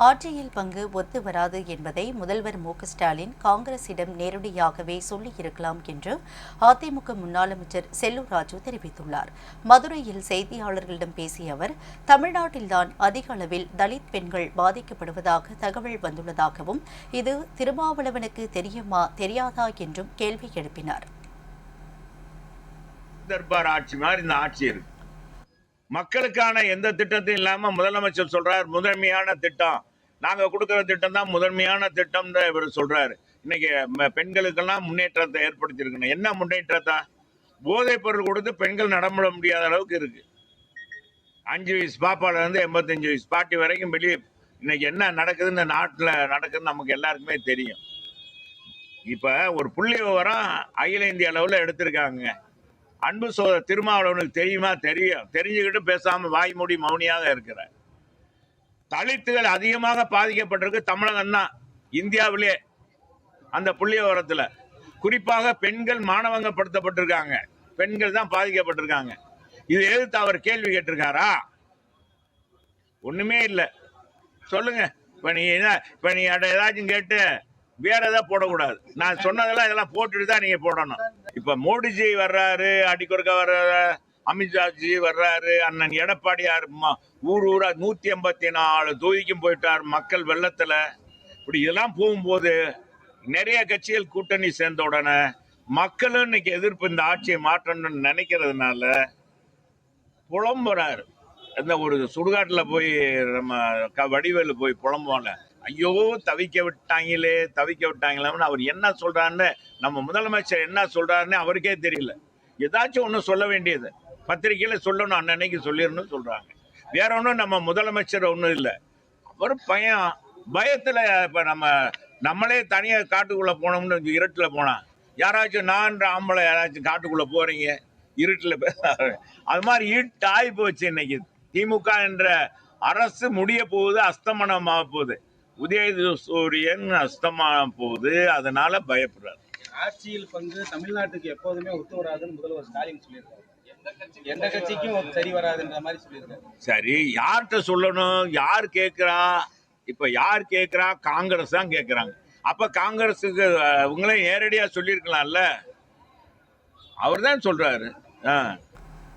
ஆட்சியில் பங்கு ஒத்து வராது என்பதை முதல்வர் ஸ்டாலின் காங்கிரசிடம் நேரடியாகவே சொல்லியிருக்கலாம் என்று அதிமுக முன்னாள் அமைச்சர் செல்லூர் ராஜு தெரிவித்துள்ளார். மதுரையில் செய்தியாளர்களிடம் பேசிய அவர், தமிழ்நாட்டில்தான் அதிக அளவில் தலித் பெண்கள் பாதிக்கப்படுவதாக தகவல் வந்துள்ளதாகவும், இது திருமாவளவனுக்கு தெரியுமா தெரியாதா என்றும் கேள்வி எழுப்பினார். தர்பார் ஆட்சி மாதிரி இந்த ஆட்சி இருக்கு. மக்களுக்கான எந்த திட்டத்தையும் இல்லாம முதலமைச்சர் சொல்றாரு முதன்மையான திட்டம், நாங்க கொடுக்கிற திட்டம் தான் முதன்மையான திட்டம் இவர் சொல்றாரு. இன்னைக்கு பெண்களுக்கெல்லாம் முன்னேற்றத்தை ஏற்படுத்தியிருக்கணும். என்ன முன்னேற்றத்தை? போதைப் பொருள் கொடுத்து பெண்கள் நடமாட முடியாத அளவுக்கு இருக்கு. 5 வயசு பாப்பால இருந்து 85 வயசு பாட்டி வரைக்கும் வெளியே இன்னைக்கு என்ன நடக்குது இந்த நாட்டில் நடக்குதுன்னு நமக்கு எல்லாருக்குமே தெரியும். இப்ப ஒரு புள்ளி விவரம் அகில இந்திய அளவில் எடுத்திருக்காங்க. அன்பு சோதர் திருமாவளவனுக்கு தெரியுமா? தெரியும். தெரிஞ்சுக்கிட்டு பேசாம வாய்மூடி மௌனியாக இருக்கிற தலித்துகள் அதிகமாக பாதிக்கப்பட்டிருக்கு தமிழகம் தான் இந்தியாவிலே. அந்த புள்ளி விவரத்துல குறிப்பாக பெண்கள் மானவங்கப்படுத்தப்பட்டிருக்காங்க. பெண்கள் தான் பாதிக்கப்பட்டிருக்காங்க. இது எதிர்த்து அவர் கேள்வி கேட்டிருக்காரா? ஒண்ணுமே இல்லை. சொல்லுங்க. இப்ப நீ ஏதாச்சும் கேட்டு வேற ஏதாவது போடக்கூடாது. நான் சொன்னதெல்லாம் இதெல்லாம் போட்டுட்டு தான் நீங்க போடணும். இப்ப மோடிஜி வர்றாரு, அடிக்கொருக்கா வர்றாரு, அமித்ஷாஜி வர்றாரு, அண்ணன் எடப்பாடியார் ஊரா 184 தொகுதிக்கும் போயிட்டார். மக்கள் வெள்ளத்துல இப்படி இதெல்லாம் போகும்போது நிறைய கட்சிகள் கூட்டணி சேர்ந்த உடனே மக்களும் இன்னைக்கு எதிர்ப்பு இந்த ஆட்சியை மாற்றணும்னு நினைக்கிறதுனால புலம்புறாரு. இந்த ஒரு சுடுகாட்டுல போய் நம்ம வடிவேலு போய் புலம்போல, ஐயோ தவிக்க விட்டாங்களேன்னு அவர் என்ன சொல்றாருன்னு, நம்ம முதலமைச்சர் என்ன சொல்றாருன்னு அவருக்கே தெரியல. ஏதாச்சும் ஒண்ணு சொல்ல வேண்டியது பத்திரிகையில சொல்லணும், அன்னன்னைக்கு சொல்லிடணும் சொல்றாங்க. வேற ஒன்றும் நம்ம முதலமைச்சர் ஒன்றும் இல்லை. அவர் பயத்துல இப்ப நம்மளே தனியா காட்டுக்குள்ள போனோம்னு இருட்டுல போனா யாராச்சும் நான் ஆம்பளை யாராச்சும் காட்டுக்குள்ள போறீங்க இருட்டுல அது மாதிரி இருட்டு ஆகி போச்சு. இன்னைக்கு திமுக என்ற அரசு முடிய போகுது, அஸ்தமனமாக போகுது. உதயசூரியன் அஸ்தமான போகுது. அதனால பயப்படுறாரு. ஆட்சியில் பங்கு தமிழ்நாட்டுக்கு எப்போதுமே ஒத்து வராதுன்னு முதல்வர் ஸ்டாலின் சொல்லியிருக்காரு. எந்த கட்சிக்கும் சரி வராதுன்ற மாதிரி சொல்லியிருக்காரு. சரி, யார்கிட்ட சொல்லணும்? யார் கேட்கிறா? இப்ப யார் கேட்கிறா? காங்கிரஸ் தான் கேட்கிறாங்க. அப்ப காங்கிரஸுக்கு உங்களே நேரடியா சொல்லியிருக்கலாம்ல. அவர் தான் சொல்றாரு.